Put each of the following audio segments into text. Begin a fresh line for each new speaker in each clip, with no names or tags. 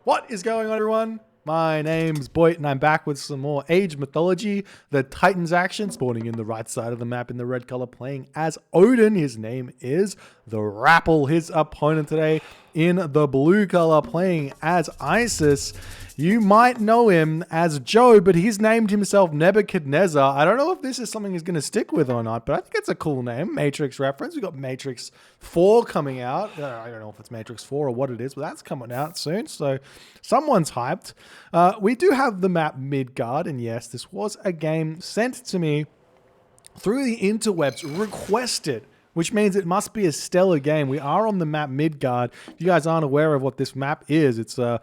What is going on, everyone? My name's Boyt, and I'm back with some more Age mythology. The Titans action, spawning in the right side of the map in the red color, playing as Odin. His name is the Rapl. His opponent today in the blue color, playing as Isis. You might know him as Joe, but he's named himself Nebuchadnezzar. I don't know if this is something he's going to stick with or not, but I think it's a cool name. Matrix reference. We've got Matrix 4 coming out. I don't know if it's Matrix 4 or what it is, but that's coming out soon, so someone's hyped. We do have the map Midgard, and yes, this was a game sent to me through the interwebs, requested, which means it must be a stellar game. We are on the map Midgard. If you guys aren't aware of what this map is, it's a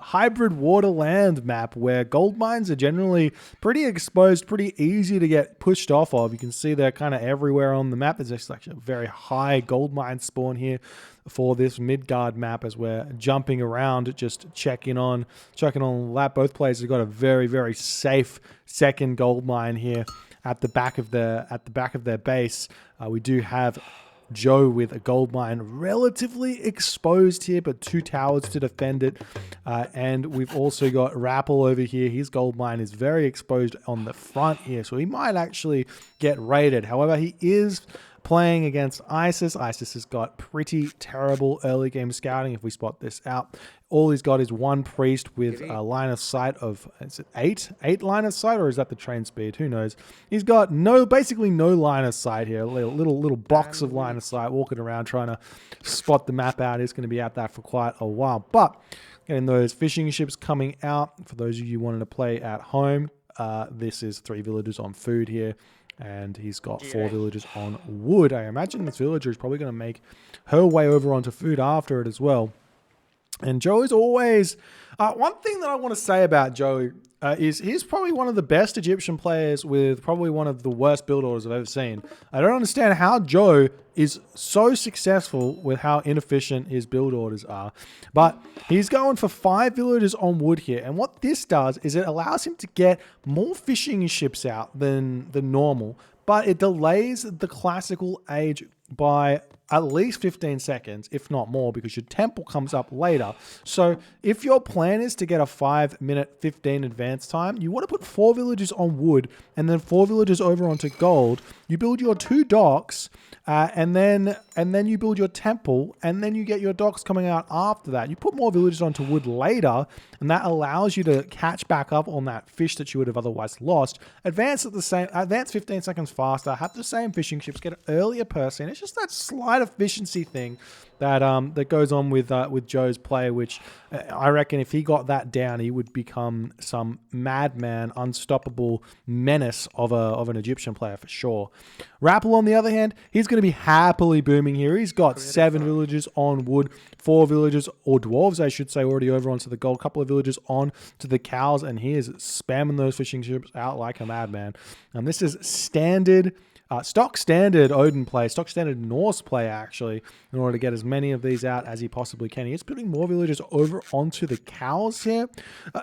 hybrid water-land map where gold mines are generally pretty exposed, pretty easy to get pushed off of. You can see they're kind of everywhere on the map. There's actually a very high gold mine spawn here for this Midgard map as we're jumping around, just checking on that. Both players have got a very, very safe second gold mine here at the back of their base. We do have Joe with a gold mine relatively exposed here, but 2 towers to defend it. And we've also got Rapl over here. His gold mine is very exposed on the front here, so he might actually get raided. However, he is playing against Isis. Isis has got pretty terrible early game scouting. If we spot this out, all he's got is 1 priest with a line of sight of, is it 8? 8 line of sight, or is that the train speed? Who knows? He's got basically no line of sight here. A little box of line of sight, walking around trying to spot the map out. He's going to be at that for quite a while. But getting those fishing ships coming out, for those of you wanting to play at home, this is 3 villagers on food here. And he's got 4 villagers on wood. I imagine this villager is probably going to make her way over onto food after it as well. And Joe is always... one thing that I want to say about Joe is he's probably one of the best Egyptian players with probably one of the worst build orders I've ever seen. I don't understand how Joe is so successful with how inefficient his build orders are. But he's going for 5 villagers on wood here. And what this does is it allows him to get more fishing ships out than normal. But it delays the classical age by at least 15 seconds, if not more, because your temple comes up later. So if your plan is to get a 5-minute 15 advance time, you want to put 4 villagers on wood and then 4 villagers over onto gold. You build your 2 docks, and then you build your temple, and then you get your docks coming out after that. You put more villagers onto wood later, and that allows you to catch back up on that fish that you would have otherwise lost. Advance 15 seconds faster, have the same fishing ships, get an earlier person. It's just that slight efficiency thing that goes on with Joe's play, which I reckon if he got that down, he would become some madman, unstoppable menace of an Egyptian player for sure. Rapl, on the other hand, he's going to be happily booming here. He's got 7 villagers on wood, 4 villagers, or dwarves, I should say, already over onto the gold, couple of villagers on to the cows, and he is spamming those fishing ships out like a madman. And this is standard... stock standard Odin play, stock standard Norse play, actually, in order to get as many of these out as he possibly can. He is putting more villagers over onto the cows here.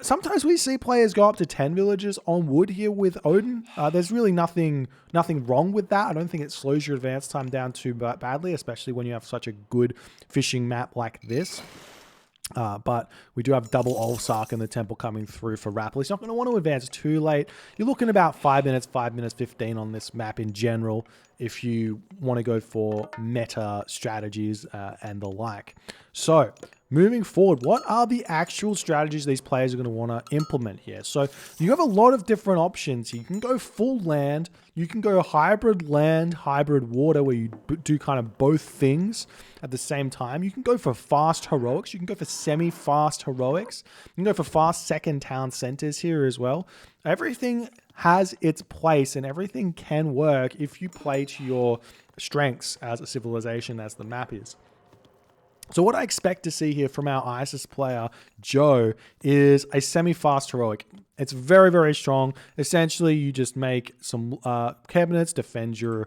Sometimes we see players go up to 10 villagers on wood here with Odin. There's really nothing wrong with that. I don't think it slows your advance time down too badly, especially when you have such a good fishing map like this. But we do have double Ulsark in the temple coming through for Rapl. He's not going to want to advance too late. You're looking about 5 minutes 15 on this map in general if you want to go for meta strategies and the like. So, moving forward, what are the actual strategies these players are going to want to implement here? So, you have a lot of different options. You can go full land. You can go hybrid land, hybrid water, where you do kind of both things at the same time. You can go for fast heroics. You can go for semi-fast heroics. You can go for fast second town centers here as well. Everything has its place and everything can work if you play to your strengths as a civilization, as the map is. So what I expect to see here from our Isis player, Joe, is a semi-fast heroic. It's very, very strong. Essentially, you just make some cabinets, defend your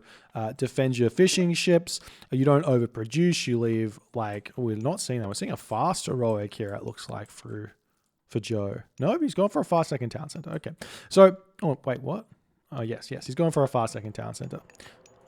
fishing ships. You don't overproduce. You leave, like, we're not seeing that. We're seeing a fast heroic here, it looks like, for Joe. No, he's going for a fast second town center. Okay. So, oh, wait, what? Oh, yes. He's going for a fast second town center.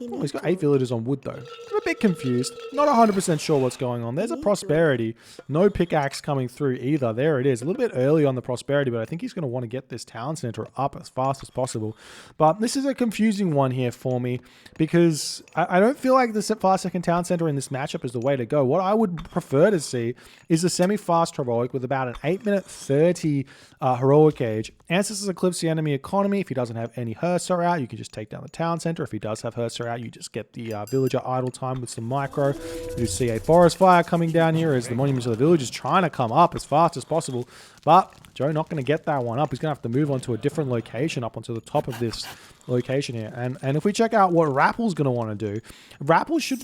Oh, he's got 8 villagers on wood, though. I'm a bit confused. Not 100% sure what's going on. There's a prosperity. No pickaxe coming through either. There it is. A little bit early on the prosperity, but I think he's going to want to get this town center up as fast as possible. But this is a confusing one here for me because I don't feel like the fast second town center in this matchup is the way to go. What I would prefer to see is a semi-fast heroic with about an 8-minute 30 heroic age. Ancestors eclipse the enemy economy. If he doesn't have any Hursar out, you can just take down the town center. If he does have Hursar out, you just get the villager idle time with some micro. You see a forest fire coming down here as the monuments of the village is trying to come up as fast as possible. But Joe not going to get that one up. He's going to have to move on to a different location up onto the top of this location here. And if we check out what Rapl's going to want to do, Rapl should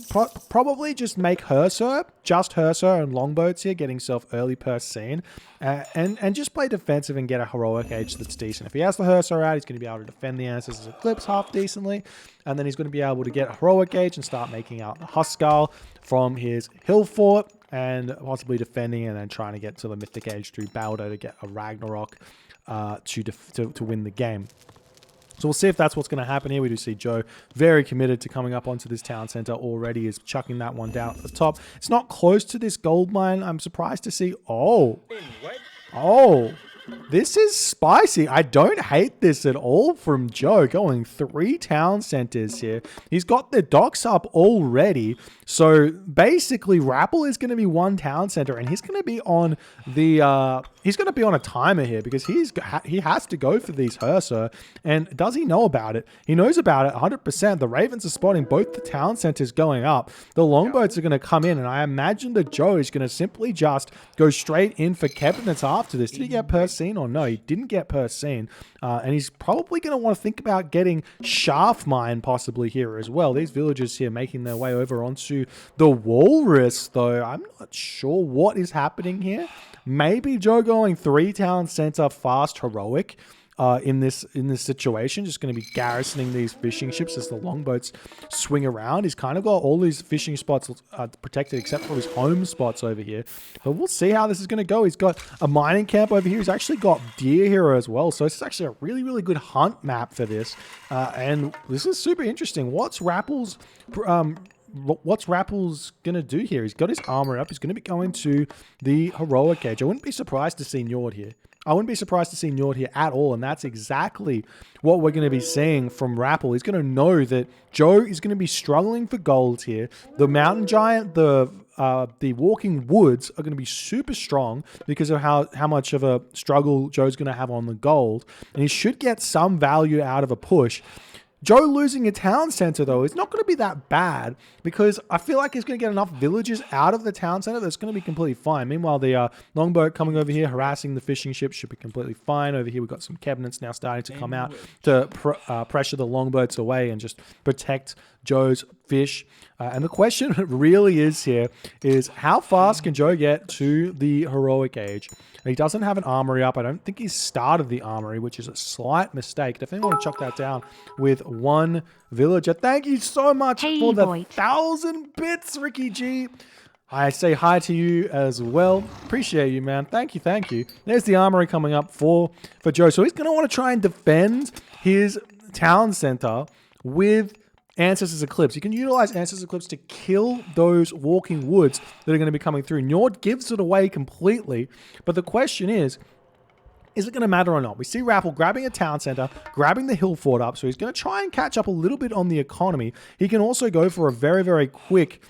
probably just make Hursar, just Hursar and longboats here, getting himself early per scene. And just play defensive and get a heroic age that's decent. If he has the Hursar out, he's going to be able to defend the Ancestors Eclipse half decently. And then he's going to be able to get a heroic age and start making out the Huskar from his hill fort and possibly defending and then trying to get to the Mythic age through Baldo to get a Ragnarok to win the game. So we'll see if that's what's going to happen here. We do see Joe very committed to coming up onto this town center already. Is chucking that one down at the top. It's not close to this gold mine. I'm surprised to see. Oh, this is spicy. I don't hate this at all from Joe. Going 3 town centers here. He's got the docks up already. So basically, Rapl is going to be 1 town center, and he's going to be on the he's going to be on a timer here because he has to go for these Hursar. And does he know about it? He knows about it 100%. The Ravens are spotting both the town centers going up. The longboats are going to come in, and I imagine that Joe is going to simply just go straight in for cabinets after this. Did he get per scene or no? He didn't get per scene. And he's probably going to want to think about getting shaft mine possibly here as well. These villagers here making their way over onto the walrus, though. I'm not sure what is happening here. Maybe Joe going 3 town center fast heroic in this situation, just going to be garrisoning these fishing ships as the longboats swing around. He's kind of got all these fishing spots protected except for his home spots over here. But we'll see how this is going to go. He's got a mining camp over here. He's actually got deer here as well. So it's actually a really, really good hunt map for this. And this is super interesting. What's Rapl's going to do here? He's got his armor up. He's going to be going to the heroic age. I wouldn't be surprised to see Njord here. I wouldn't be surprised to see Njord here at all, and that's exactly what we're going to be seeing from Rapl. He's going to know that Joe is going to be struggling for gold here. The mountain giant, the walking woods are going to be super strong because of how much of a struggle Joe's going to have on the gold, and he should get some value out of a push. Joe losing a town center, though, is not going to be that bad because I feel like he's going to get enough villagers out of the town center that's going to be completely fine. Meanwhile, the longboat coming over here, harassing the fishing ships, should be completely fine. Over here, we've got some cabinets now starting to come out to pressure the longboats away and just protect Joe's fish. And the question really is here is how fast can Joe get to the heroic age? He doesn't have an armory up. I don't think he's started the armory, which is a slight mistake. Definitely want to chuck that down with 1 villager. Thank you so much for the 1,000 bits, Ricky G. I say hi to you as well. Appreciate you, man. Thank you, thank you. There's the armory coming up for Joe. So he's going to want to try and defend his town center with Ancestors Eclipse. You can utilize Ancestors Eclipse to kill those walking woods that are going to be coming through. Njord gives it away completely, but the question is it going to matter or not? We see Rapl grabbing a town center, grabbing the hill fort up, so he's going to try and catch up a little bit on the economy. He can also go for a very, very quick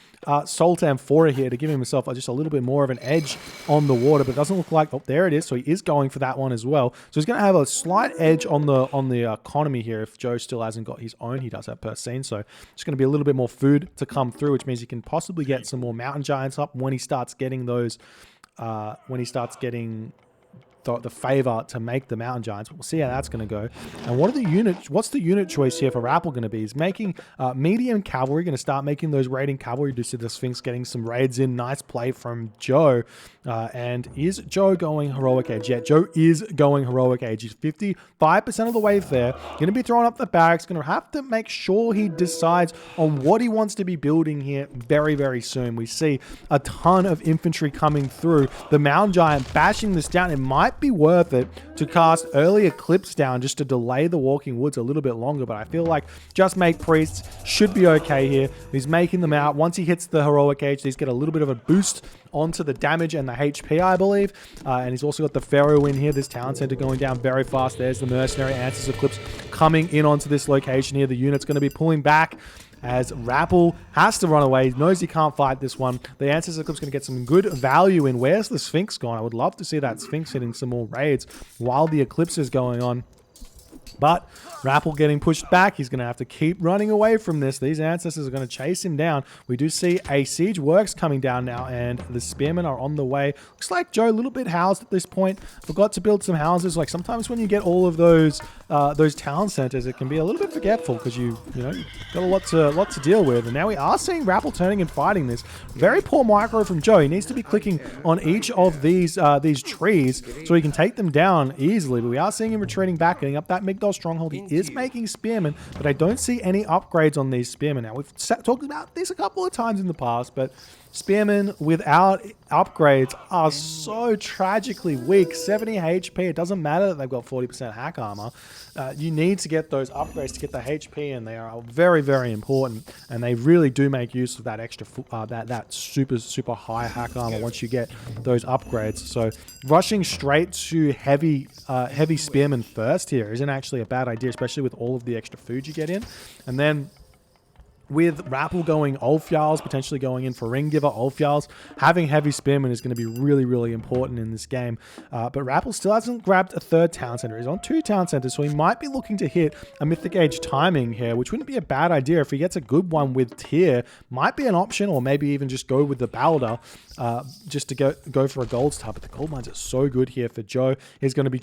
Sultan Fora here to give himself just a little bit more of an edge on the water, but it doesn't look like, oh, there it is. So he is going for that one as well. So he's going to have a slight edge on the economy here if Joe still hasn't got his own. He does have per scene, so it's going to be a little bit more food to come through, which means he can possibly get some more mountain giants up when he starts getting those, the favor to make the mountain giants. We'll see how that's going to go. And what's the unit choice here for Rapl going to be? He's making medium cavalry, going to start making those raiding cavalry. You do see the Sphinx getting some raids in. Nice play from Joe. And is Joe going heroic age? Yeah, Joe is going heroic age. He's 55% of the way there. Going to be throwing up the barracks. Going to have to make sure he decides on what he wants to be building here very, very soon. We see a ton of infantry coming through. The mountain giant bashing this down. It might might be worth it to cast early Eclipse down just to delay the Walking Woods a little bit longer, but I feel like just make priests should be okay here. He's making them out. Once he hits the Heroic Age, these get a little bit of a boost onto the damage and the HP, I believe. And he's also got the Pharaoh in here, this town center going down very fast. There's the Mercenary Answers Eclipse coming in onto this location here. The unit's going to be pulling back as Rapl has to run away. He knows he can't fight this one. The Answers Eclipse going to get some good value in. Where's the Sphinx gone? I would love to see that Sphinx hitting some more raids while the Eclipse is going on. But Rapl getting pushed back. He's going to have to keep running away from this. These ancestors are going to chase him down. We do see a Siege Works coming down now, and the Spearmen are on the way. Looks like Joe a little bit housed at this point. Forgot to build some houses. Like sometimes when you get all of those town centers, it can be a little bit forgetful because you got a lot to deal with. And now we are seeing Rapl turning and fighting this. Very poor micro from Joe. He needs to be clicking on each of these trees so he can take them down easily. But we are seeing him retreating back, getting up that Migdol stronghold. He is making Spearmen, but I don't see any upgrades on these Spearmen. Now, we've talked about this a couple of times in the past, but Spearmen without upgrades are so tragically weak. 70 HP. It doesn't matter that they've got 40% hack armor. You need to get those upgrades to get the HP, and they are very, very important. And they really do make use of that extra, that super high hack armor once you get those upgrades. So rushing straight to heavy Spearmen first here isn't actually a bad idea, especially with all of the extra food you get in. And then with Rapl going Ulfjarls, potentially going in for Ringgiver, Ulfjarls, having heavy Spearmen is going to be really, really important in this game. But Rapl still hasn't grabbed a third town center. He's on 2 town centers, so he might be looking to hit a Mythic Age timing here, which wouldn't be a bad idea. If he gets a good one with Tyr, might be an option, or maybe even just go with the Balder, just to go for a gold star. But the gold mines are so good here for Joe. He's going to be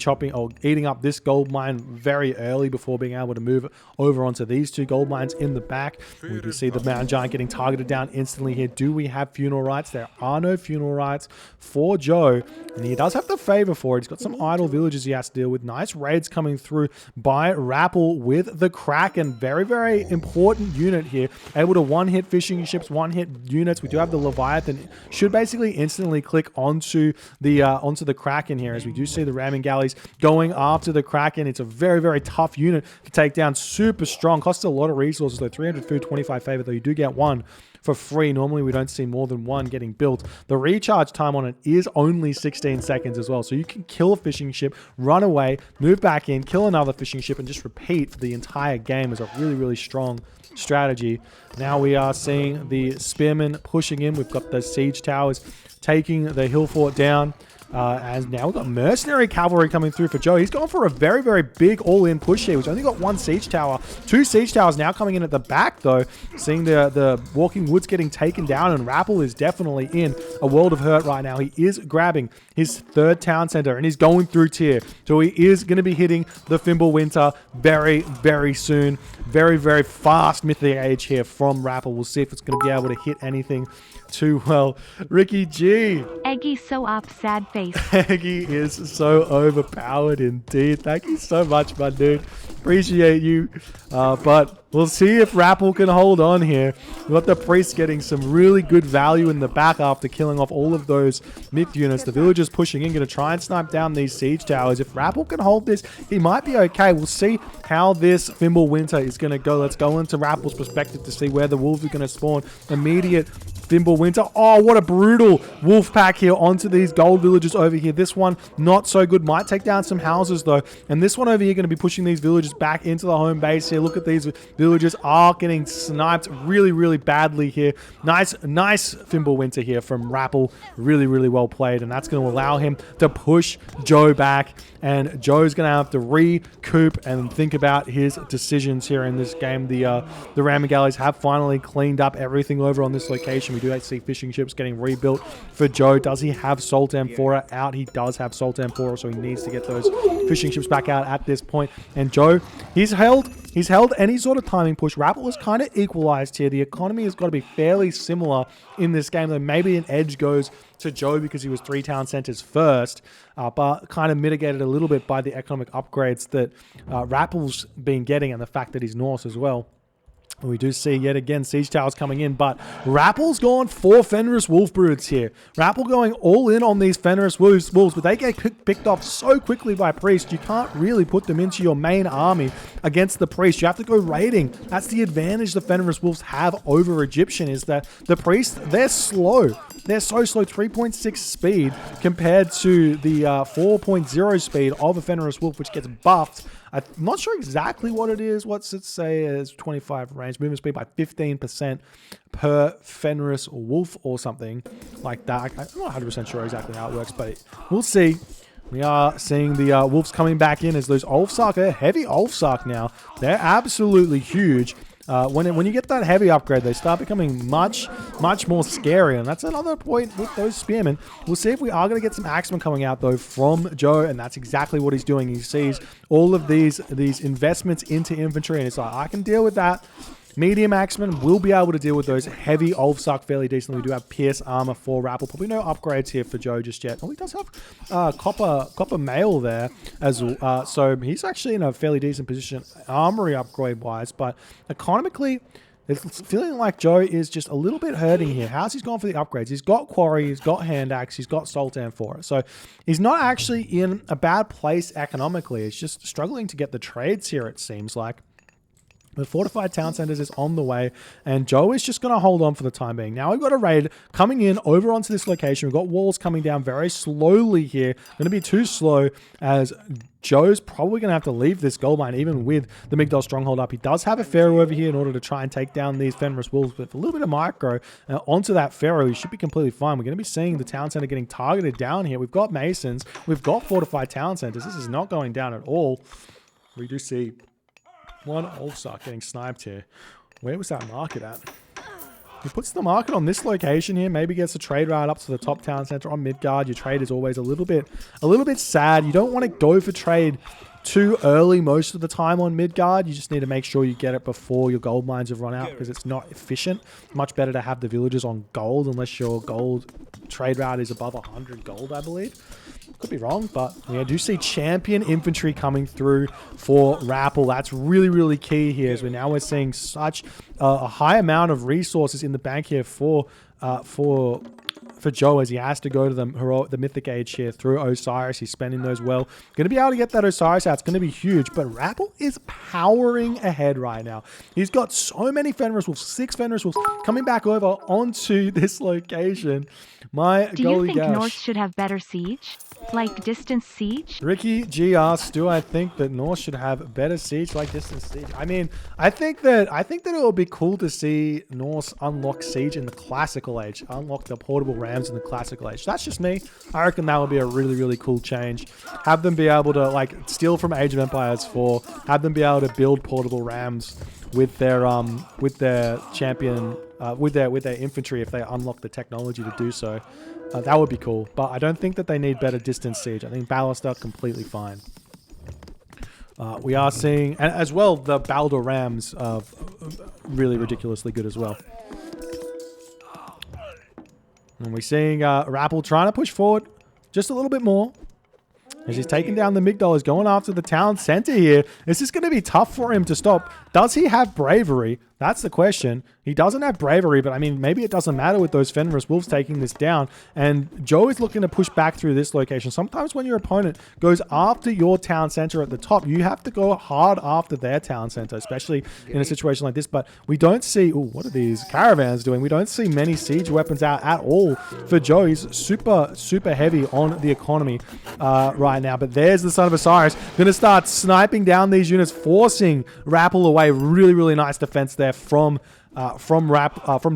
eating up this gold mine very early before being able to move over onto these 2 gold mines in the back. We do see the Mountain Giant getting targeted down instantly here. Do we have funeral rites? There are no funeral rites for Joe, and he does have the favor for it. He's got some idle villages he has to deal with. Nice raids coming through by Rapl with the Kraken. Very, very important unit here. Able to one-hit fishing ships, one-hit units. We do have the Leviathan. Should basically instantly click onto the Kraken here, as we do see the ramming galleys going after the Kraken. It's a very, very tough unit to take down. Super strong. Costs a lot of resources though. 300 food, 25 favor, though you do get one for free. Normally we don't see more than one getting built. The recharge time on it is only 16 seconds as well, so you can kill a fishing ship, run away, move back in, kill another fishing ship, and just repeat for the entire game. Is a really, really strong strategy. Now we are seeing the Spearmen pushing in. We've got the siege towers taking the hill fort down. And now we've got mercenary cavalry coming through for Joe. He's gone for a very, very big all-in push here. He's only got 1 siege tower. 2 siege towers now coming in at the back, though. Seeing the Walking Woods getting taken down, and Rapl is definitely in a world of hurt right now. He is grabbing his 3rd town center, and he's going through Tyr. So he is going to be hitting the Fimbulwinter very, very soon. Very, very fast Mythic Age here from Rapl. We'll see if it's going to be able to hit anything too well. Ricky G.
Eggy so up, sad face.
Eggy is so overpowered indeed. Thank you so much, my dude. Appreciate you. But we'll see if Rapl can hold on here. We've got the priest getting some really good value in the back after killing off all of those myth units. The villagers pushing in, going to try and snipe down these siege towers. If Rapl can hold this, he might be okay. We'll see how this Fimbulwinter is going to go. Let's go into Rappel's perspective to see where the wolves are going to spawn. Immediate Fimbulwinter. Oh, what a brutal wolf pack here onto these gold villagers over here. This one, not so good. Might take down some houses, though. And this one over here going to be pushing these villagers back into the home base here. Look at these villagers are getting sniped really, really badly here. Nice Fimbulwinter here from Rapl. Really, really well played. And that's going to allow him to push Joe back. And Joe's going to have to recoup and think about his decisions here in this game. The ramming galleys have finally cleaned up everything over on this location. We do see fishing ships getting rebuilt for Joe. Does he have Salt Amphora out? He does have Salt Amphora, so he needs to get those fishing ships back out at this point. And Joe, he's held any sort of timing push. Rapl is kind of equalized here. The economy has got to be fairly similar in this game, though maybe an edge goes to Joe because he was 3 town centers first, but kind of mitigated a little bit by the economic upgrades that Rappel's been getting and the fact that he's Norse as well. We do see yet again Siege Towers coming in, but Rapl's gone 4 Fenris Wolf Broods here. Rapl going all in on these Fenris Wolves, but they get picked off so quickly by Priest, you can't really put them into your main army against the Priest. You have to go raiding. That's the advantage the Fenris Wolves have over Egyptian, is that the Priest, they're slow. They're so slow, 3.6 speed compared to the 4.0 speed of a Fenris Wolf, which gets buffed. I'm not sure exactly what it is. What's it say is 25 range movement speed by 15% per Fenris Wolf or something like that. I'm not 100% sure exactly how it works, but we'll see. We are seeing the wolves coming back in as those Ulfsark. They're heavy Ulfsark now. They're absolutely huge. When you get that heavy upgrade, they start becoming much more scary, and that's another point with those spearmen. We'll see if we are going to get some axemen coming out though from Joe, and that's exactly what he's doing. He sees all of these investments into infantry, and it's like, I can deal with that. Medium axemen will be able to deal with those heavy Ulfsark fairly decently. We do have pierce armor for Rapl. Probably no upgrades here for Joe just yet. Oh, he does have copper mail there as well. So he's actually in a fairly decent position armory upgrade wise, but economically, it's feeling like Joe is just a little bit hurting here. How's he gone for the upgrades? He's got Quarry, he's got Hand Axe, he's got Sultan for it. So he's not actually in a bad place economically. It's just struggling to get the trades here, it seems like. The fortified town centers is on the way, and Joe is just going to hold on for the time being. Now we've got a raid coming in over onto this location. We've got walls coming down very slowly here. Going to be too slow, as Joe's probably going to have to leave this gold mine even with the Migdol stronghold up. He does have a Pharaoh over here in order to try and take down these Fenris wolves, but for a little bit of micro onto that Pharaoh, he should be completely fine. We're going to be seeing the town center getting targeted down here. We've got masons. We've got fortified town centers. This is not going down at all. We do see one Ulfsark getting sniped here. Where was that market at? He puts the market on this location here. Maybe gets a trade route up to the top town center on Midgard. Your trade is always a little bit sad. You don't want to go for trade too early most of the time on Midgard. You just need to make sure you get it before your gold mines have run out, because it's not efficient. Much better to have the villagers on gold, unless your gold trade route is above 100 gold, I believe. Could be wrong, but we do see champion infantry coming through for Rapl. That's really key here, as we're seeing such a high amount of resources in the bank here for Joe, as he has to go to the Mythic Age here through Osiris. He's spending those well. Going to be able to get that Osiris out. It's going to be huge, but Rapl is powering ahead right now. He's got so many Fenris Wolves, 6 Fenris Wolves coming back over onto this location.
Do you think Norse should have better siege? Like distance siege?
Ricky G asks, do I think that Norse should have better siege like distance siege? I mean, I think that it would be cool to see Norse unlock siege in the classical age, unlock the portable rams in the classical age. That's just me. I reckon that would be a really cool change. Have them be able to like steal from Age of Empires 4, have them be able to build portable rams with their champion, with their infantry if they unlock the technology to do so. That would be cool, but I don't think that they need better distance siege. I think Ballists are completely fine. We are seeing, and as well, the Baldur Rams are really ridiculously good as well. And we're seeing Rapl trying to push forward just a little bit more. As he's taking down the Migdol, he's going after the town center here. This is going to be tough for him to stop. Does he have bravery? That's the question. He doesn't have bravery, but I mean, maybe it doesn't matter with those Fenris Wolves taking this down. And Joe is looking to push back through this location. Sometimes when your opponent goes after your town center at the top, you have to go hard after their town center, especially in a situation like this. But we don't see, ooh, what are these caravans doing? We don't see many siege weapons out at all for Joe. He's super heavy on the economy right now. But there's the Son of Osiris going to start sniping down these units, forcing Rapl away. Really nice defense there from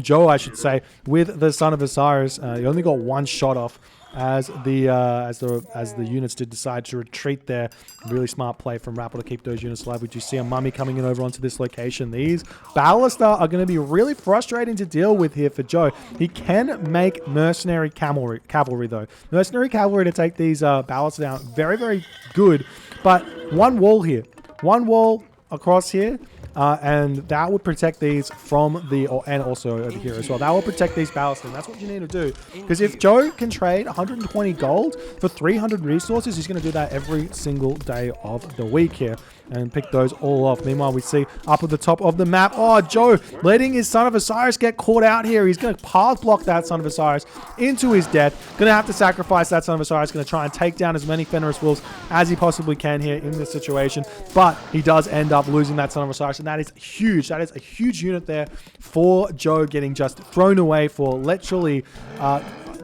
Joe, I should say, with the Son of Osiris. He only got one shot off as the units did decide to retreat there. Really smart play from Rapl to keep those units alive. We do see a mummy coming in over onto this location. These Ballists are going to be really frustrating to deal with here for Joe. He can make mercenary cavalry though. Mercenary cavalry to take these Ballists down. Very good. But one wall here. One wall across here. and that would protect these from the, and also over here as well. That will protect these ballasting. That's what you need to do. Because if Joe can trade 120 gold for 300 resources, he's going to do that every single day of the week here and pick those all off. Meanwhile, we see up at the top of the map, oh, Joe letting his Son of Osiris get caught out here. He's going to path block that Son of Osiris into his death. Going to have to sacrifice that Son of Osiris. Going to try and take down as many Fenris Wolves as he possibly can here in this situation. But he does end up losing that Son of Osiris, and that is huge. That is a huge unit there for Joe, getting just thrown away for literally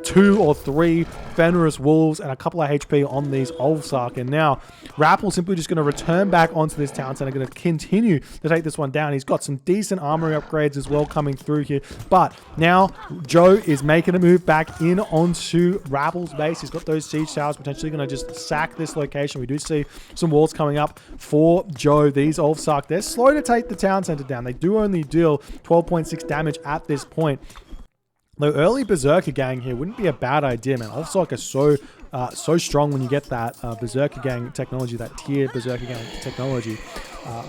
2 or 3 Fenris Wolves and a couple of HP on these Ulfsark. And now Rapl simply just going to return back onto this town center, going to continue to take this one down. He's got some decent armory upgrades as well coming through here. But now Joe is making a move back in onto Rapl's base. He's got those siege towers, potentially going to just sack this location. We do see some walls coming up for Joe. These Ulfsark, they're slow to take the town center down. They do only deal 12.6 damage at this point. The early Berserker Gang here wouldn't be a bad idea, man. Ulfsark are so strong when you get that Berserker Gang technology, that tier Berserker Gang technology.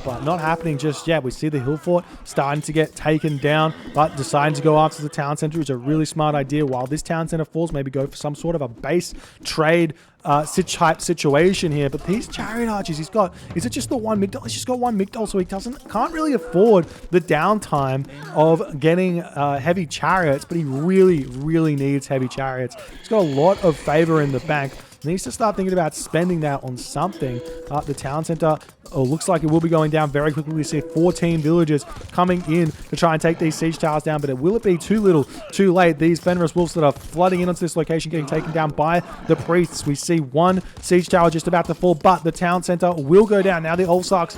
But not happening just yet. We see the Hill Fort starting to get taken down, but deciding to go after the town center is a really smart idea. While this town center falls, maybe go for some sort of a base trade type situation here. But these Chariot Archers, is it just the one Migdal? He's just got one Migdal, so he can't really afford the downtime of getting heavy chariots, but he really needs heavy chariots. He's got a lot of favor in the bank. Needs to start thinking about spending that on something. The town center looks like it will be going down very quickly. We see 14 villagers coming in to try and take these siege towers down, but will it be too little, too late? These Fenris Wolves that are flooding in onto this location, getting taken down by the priests. We see one siege tower just about to fall, but the town center will go down. Now the Ulfsarks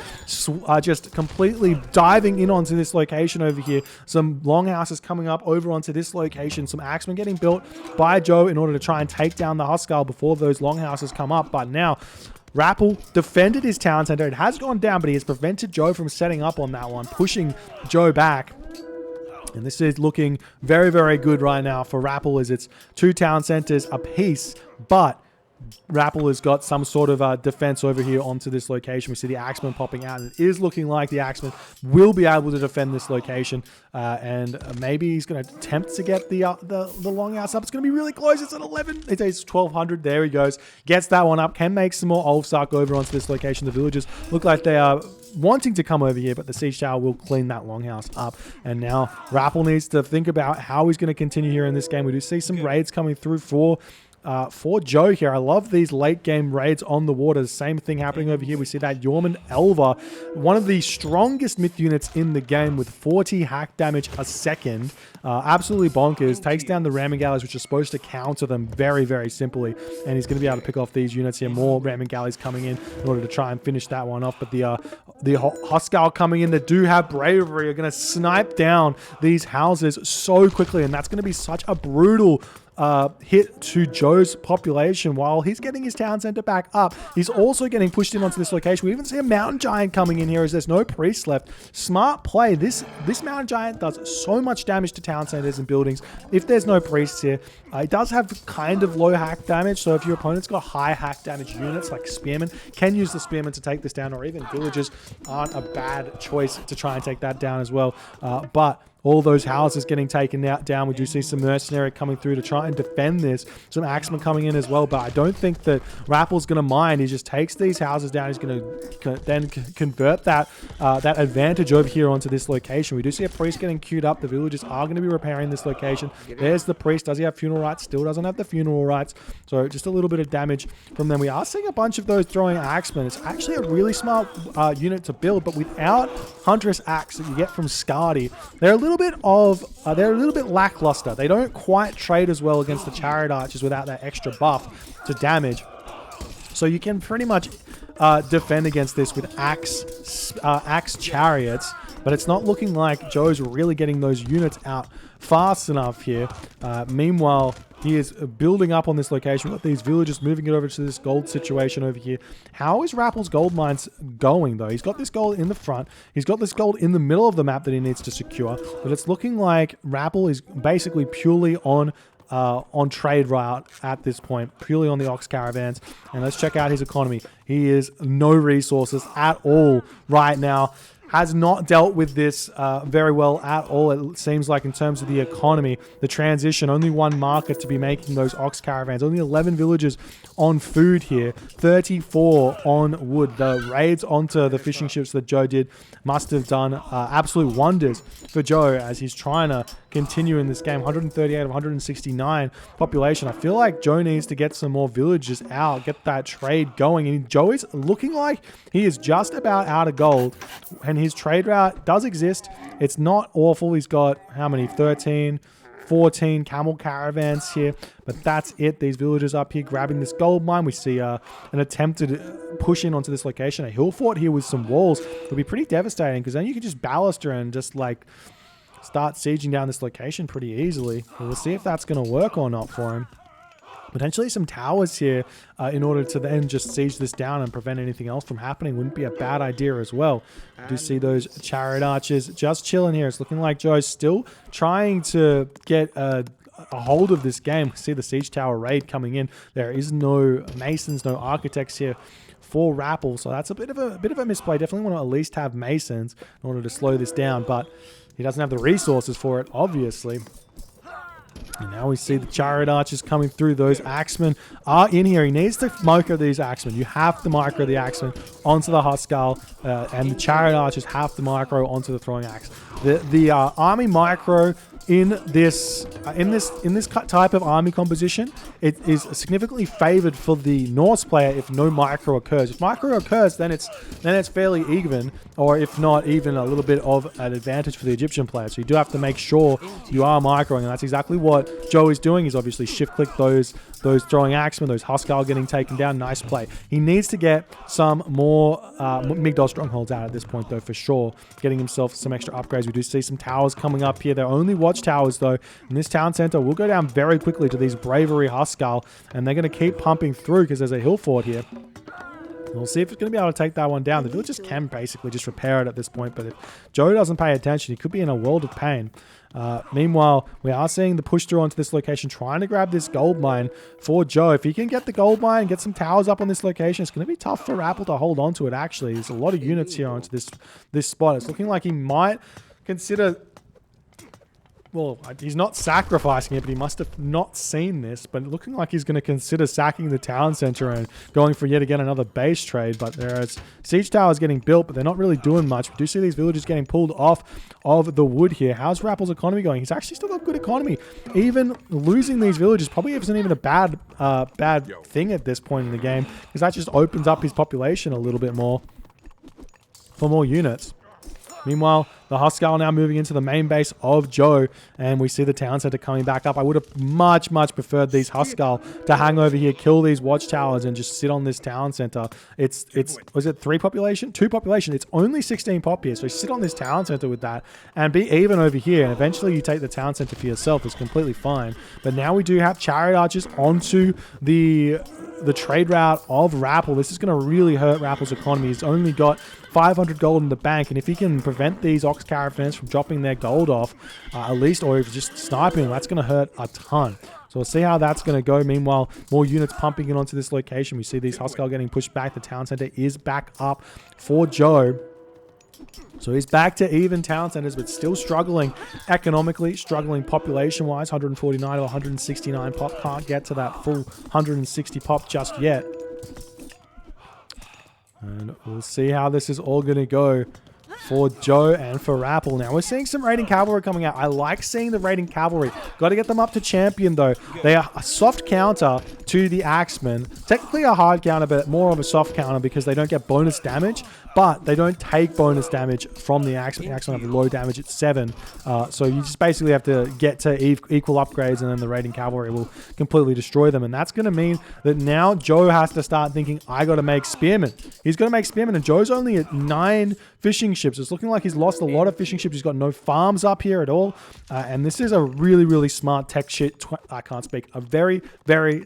are just completely diving in onto this location over here. Some longhouses coming up over onto this location. Some axemen getting built by Joe in order to try and take down the Huskar before those longhouses come up. But now Rapl defended his town center. It has gone down, but he has prevented Joe from setting up on that one, pushing Joe back. And this is looking very good right now for Rapl, as it's 2 town centers apiece, but Rapl has got some sort of defense over here onto this location. We see the Axeman popping out, and it is looking like the Axeman will be able to defend this location. And maybe he's going to attempt to get the longhouse up. It's going to be really close. It's at 11. It's 1200. There he goes. Gets that one up. Can make some more Ulfsark over onto this location. The villagers look like they are wanting to come over here, but the siege tower will clean that longhouse up. And now Rapl needs to think about how he's going to continue here in this game. We do see some raids coming through for Joe here. I love these late game raids on the water. Same thing happening over here. We see that Yorman Elva, one of the strongest myth units in the game with 40 hack damage a second. Absolutely bonkers. Takes down the ramming galleys, which are supposed to counter them very simply. And he's going to be able to pick off these units here. More ramming galleys coming in order to try and finish that one off. But the Huskar coming in that do have bravery are going to snipe down these houses so quickly. And that's going to be such a brutal hit to Joe's population. While he's getting his town center back up, he's also getting pushed in onto this location. We even see a mountain giant coming in here as there's no priest left. Smart play. This mountain giant does so much damage to town centers and buildings. If there's no priests here, it does have kind of low hack damage, so if your opponent's got high hack damage units like spearmen, can use the spearmen to take this down, or even villagers aren't a bad choice to try and take that down as well. But all those houses getting taken down. We do see some mercenary coming through to try and defend this. Some axemen coming in as well, but I don't think that Rapl's going to mind. He just takes these houses down. He's going to then convert that advantage over here onto this location. We do see a priest getting queued up. The villagers are going to be repairing this location. There's the priest. Does he have funeral rites? Still doesn't have the funeral rites. So just a little bit of damage from them. We are seeing a bunch of those throwing axemen. It's actually a really smart unit to build, but without Huntress Axe that you get from Skadi, they're a little bit lackluster. They don't quite trade as well against the Chariot Archers without that extra buff to damage. So you can pretty much defend against this with axe chariots, but it's not looking like Joe's really getting those units out fast enough here. Meanwhile, he is building up on this location. We've got these villagers moving it over to this gold situation over here. How is Rapl's gold mines going, though? He's got this gold in the front. He's got this gold in the middle of the map that he needs to secure. But it's looking like Rapl is basically purely on trade route at this point, purely on the ox caravans. And let's check out his economy. He is no resources at all right now. has not dealt with this very well at all. It seems like in terms of the economy, the transition, only one market to be making those ox caravans, only 11 villages on food here, 34 on wood. The raids onto the fishing ships that Joe did must have done absolute wonders for Joe as he's trying to continue in this game. 138 of 169 population. I feel like Joe needs to get some more villages out, get that trade going. And Joe is looking like he is just about out of gold, and his trade route does exist. It's not awful. He's got how many? 13, 14 camel caravans here, but that's it. These villagers up here grabbing this gold mine. We see an attempted push in onto this location. A hill fort here with some walls would be pretty devastating, because then you can just baluster and just like start sieging down this location pretty easily. We'll see if that's going to work or not for him. Potentially some towers here in order to then just siege this down and prevent anything else from happening wouldn't be a bad idea as well. We do see those chariot archers just chilling here. It's looking like Joe's still trying to get a hold of this game. See the siege tower raid coming in. There is no masons, no architects here for Rapl, so that's a bit of a misplay. Definitely want to at least have masons in order to slow this down, but he doesn't have the resources for it, obviously. And now we see the chariot archers coming through. Those axemen are in here. He needs to micro these axemen. You have to micro the axemen onto the huskarl, and the chariot archers have to micro onto the throwing axe. The army micro in this type of army composition, it is significantly favored for the Norse player if no micro occurs. If micro occurs, then it's fairly even, or if not, even a little bit of an advantage for the Egyptian player. So you do have to make sure you are microing, and that's exactly what Joe is doing. He's obviously shift click those throwing axemen, those huskarl getting taken down. Nice play. He needs to get some more Migdol strongholds out at this point, though, for sure. Getting himself some extra upgrades. We do see some towers coming up here. They're only watchtowers, though. And this town center will go down very quickly to these bravery huskarl, and they're going to keep pumping through because there's a hill fort here. We'll see if it's going to be able to take that one down. The villagers can basically just repair it at this point, but if Joe doesn't pay attention, he could be in a world of pain. Meanwhile, we are seeing the push through onto this location, trying to grab this gold mine for Joe. If he can get the gold mine, get some towers up on this location, it's going to be tough for Rapl to hold on to it, actually. There's a lot of units here onto this spot. It's looking like he might consider... Well, he's not sacrificing it, but he must have not seen this. But looking like he's going to consider sacking the town center and going for yet again another base trade. But there's siege towers getting built, but they're not really doing much. We do see these villagers getting pulled off of the wood here. How's Rapl's economy going? He's actually still got good economy. Even losing these villagers probably isn't even a bad thing at this point in the game, because that just opens up his population a little bit more for more units. Meanwhile, the huskarl now moving into the main base of Joe, and we see the town center coming back up. I would have much preferred these huskarl to hang over here, kill these watchtowers, and just sit on this town center. Was it 3 population? 2 population. It's only 16 pop here, so sit on this town center with that and be even over here, and eventually you take the town center for yourself. It's completely fine. But now we do have chariot archers onto the trade route of Rapl. This is going to really hurt Rapl's economy. He's only got 500 gold in the bank, and if he can prevent these ox caravans from dropping their gold off, at least, or if just sniping them, that's going to hurt a ton. So we'll see how that's going to go. Meanwhile, more units pumping in onto this location. We see these huskarl getting pushed back. The town center is back up for Joe. So he's back to even town centers, but still struggling economically, struggling population-wise. 149 to 169 pop. Can't get to that full 160 pop just yet. And we'll see how this is all going to go for Joe and for Rapl. Now, we're seeing some raiding cavalry coming out. I like seeing the raiding cavalry. Got to get them up to champion, though. They are a soft counter to the axemen. Technically a hard counter, but more of a soft counter because they don't get bonus damage, but they don't take bonus damage from the axemen. The axemen have low damage at 7. So you just basically have to get to equal upgrades, and then the raiding cavalry will completely destroy them. And that's going to mean that now Joe has to start thinking, I got to make spearmen. He's got to make spearmen, and Joe's only at 9 fishing ships. It's looking like he's lost a lot of fishing ships. He's got no farms up here at all. And this is a really smart tech shit. I can't speak. A very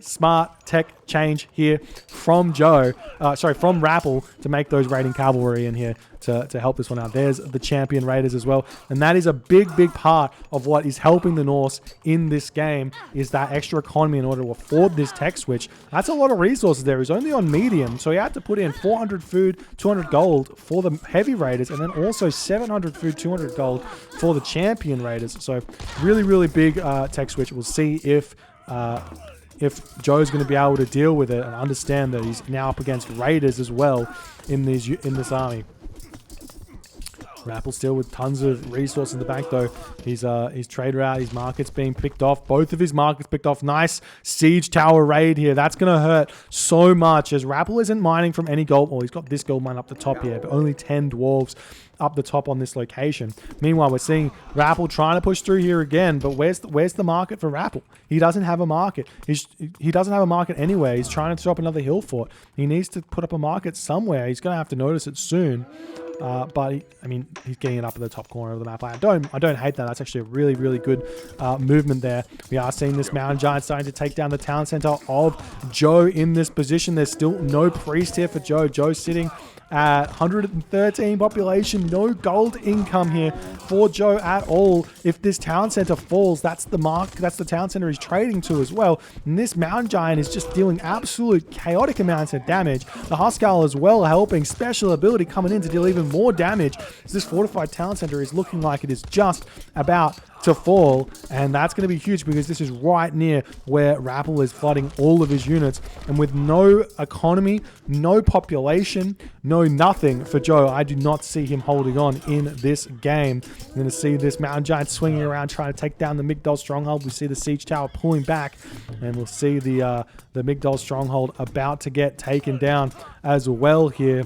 smart tech change here from Joe. From Rapl to make those raiding cavalry in here to help this one out. There's the champion raiders as well. And that is a big, big part of what is helping the Norse in this game, is that extra economy in order to afford this tech switch. That's a lot of resources there. He's only on medium, so he had to put in 400 food, 200 gold for the heavy raiders, and then also 700 food, 200 gold for the champion raiders. So really, really big tech switch. We'll see if Joe's going to be able to deal with it and understand that he's now up against raiders as well in this army. Rapl still with tons of resources in the bank though. His trade route, his markets being picked off. Both of his markets picked off. Nice siege tower raid here. That's going to hurt so much as Rapl isn't mining from any gold. Well, he's got this gold mine up the top here, but only 10 dwarves up the top on this location. Meanwhile, we're seeing Rapl trying to push through here again, but where's the market for Rapl? He doesn't have a market. He doesn't have a market anywhere. He's trying to throw up another hill fort. He needs to put up a market somewhere. He's going to have to notice it soon. But he's getting it up at the top corner of the map. I don't hate that. That's actually a really, really good movement there. We are seeing this mountain giant starting to take down the town center of Joe in this position. There's still no priest here for Joe. Joe's sitting at 113 population. No gold income here for Joe at all. If this town center falls, that's the mark. That's the town center he's trading to as well. And this mountain giant is just dealing absolute chaotic amounts of damage. The Huskal as well helping. Special ability coming in to deal even more damage. This fortified town center is looking like it is just about to fall, and that's going to be huge because this is right near where Rapl is flooding all of his units, and with no economy, no population, no nothing for Joe, I do not see him holding on in this game. I'm going to see this mountain giant swinging around trying to take down the Migdol stronghold. We see the siege tower pulling back, and we'll see the Migdol stronghold about to get taken down as well here.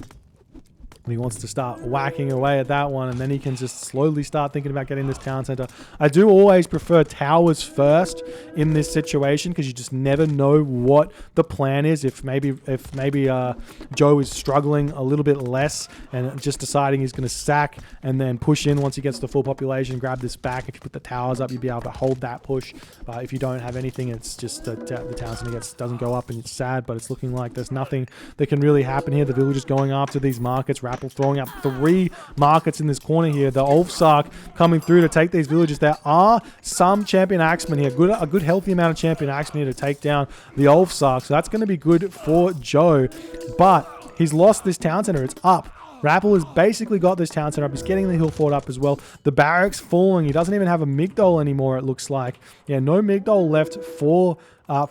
He wants to start whacking away at that one, and then he can just slowly start thinking about getting this town center. I do always prefer towers first in this situation because you just never know what the plan is. If maybe Joe is struggling a little bit less and just deciding he's going to sack and then push in once he gets the full population, grab this back. If you put the towers up, you'll be able to hold that push. If you don't have anything, it's just the town center doesn't go up, and it's sad. But it's looking like there's nothing that can really happen here. The villagers going after these markets. Rapl throwing up 3 markets in this corner here. The Ulfsark coming through to take these villages. There are some champion axemen here. A good healthy amount of champion axemen here to take down the Ulfsark. So that's going to be good for Joe. But he's lost this town center. It's up. Rapl has basically got this town center up. He's getting the hill fort up as well. The barracks falling. He doesn't even have a Migdol anymore, it looks like. Yeah, no Migdol left for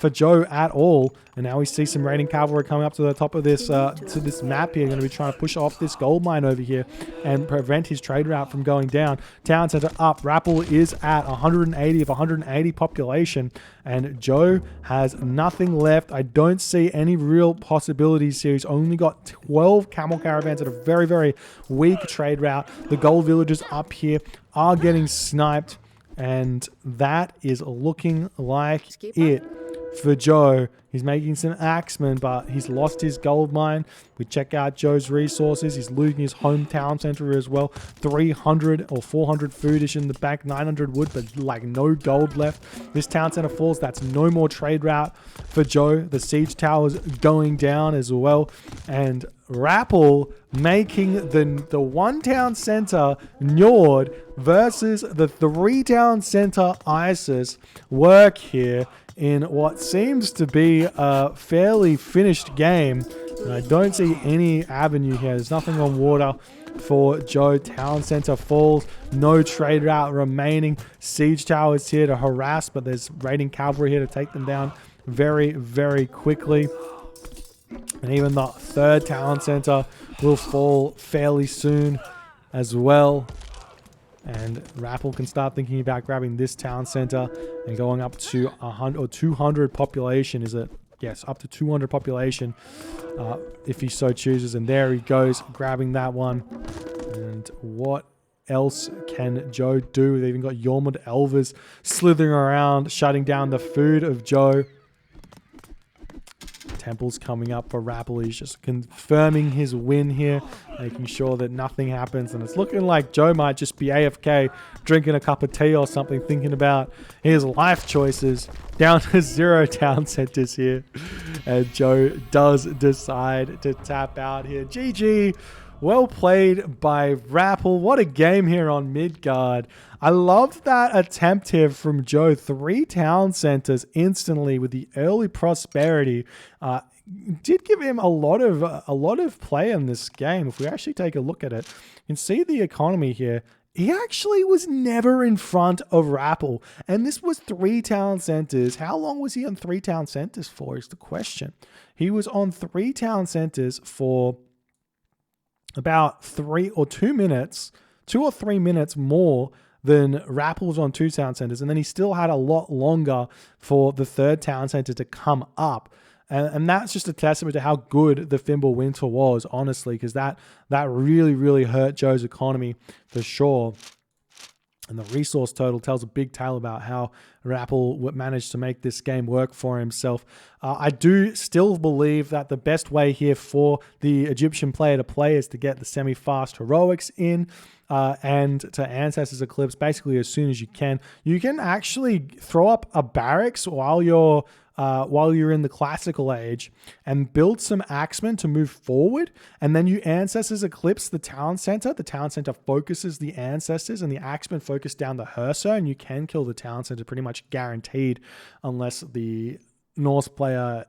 Joe at all. And now we see some raiding cavalry coming up to the top of this map here. Going to be trying to push off this gold mine over here and prevent his trade route from going down. Town center up. Rapl is at 180 of 180 population, and Joe has nothing left. I don't see any real possibilities here. He's only got 12 camel caravans at a very, very weak trade route. The gold villagers up here are getting sniped, and that is looking like it for Joe. He's making some axemen, but he's lost his gold mine. We check out Joe's resources. He's losing his hometown center as well. 300 or 400 foodish in the back, 900 wood, but like no gold left. This town center falls. That's no more trade route for Joe. The siege tower's going down as well. And Rapl making the 1 town center Njord versus the 3 town center Isis work here in what seems to be a fairly finished game. And I don't see any avenue here. There's nothing on water for Joe. Town center falls. No trade route remaining. Siege towers here to harass, but there's raiding cavalry here to take them down very, very quickly. And even the 3rd town center will fall fairly soon as well. And Rapl can start thinking about grabbing this town center and going up to 100 or 200 population. Is it? Yes, up to 200 population if he so chooses. And there he goes, grabbing that one. And what else can Joe do? They've even got Yormund Elvers slithering around, shutting down the food of Joe. Temple's coming up for Rapl. He's just confirming his win here, making sure that nothing happens. And it's looking like Joe might just be AFK, drinking a cup of tea or something, thinking about his life choices. Down to 0 town centers here. And Joe does decide to tap out here. GG Well played by Rapl. What a game here on Midgard. I loved that attempt here from Joe. 3 town centers instantly with the early prosperity. Did give him a lot of play in this game. If we actually take a look at it, you can see the economy here. He actually was never in front of Rapl. And this was 3 town centers. How long was he on 3 town centers for is the question. He was on 3 town centers for about 2 or 3 minutes more than Rapple's on 2 town centers. And then he still had a lot longer for the 3rd town center to come up. And that's just a testament to how good the Fimbulwinter was, honestly, because that really, really hurt Joe's economy for sure. And the resource total tells a big tale about how Rapl managed to make this game work for himself. I do still believe that the best way here for the Egyptian player to play is to get the semi-fast heroics in and to Ancestors Eclipse basically as soon as you can. You can actually throw up a barracks while you're in the classical age and build some axemen to move forward. And then you Ancestors Eclipse the town center. The town center focuses the ancestors and the axemen focus down the Hersa, and you can kill the town center pretty much guaranteed unless the Norse player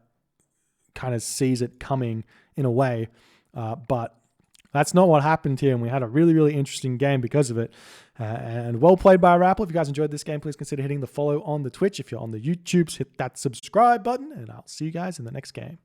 kind of sees it coming in a way. But that's not what happened here, and we had a really, really interesting game because of it. And well played by Rapl. If you guys enjoyed this game, please consider hitting the follow on the Twitch. If you're on the YouTubes, hit that subscribe button, and I'll see you guys in the next game.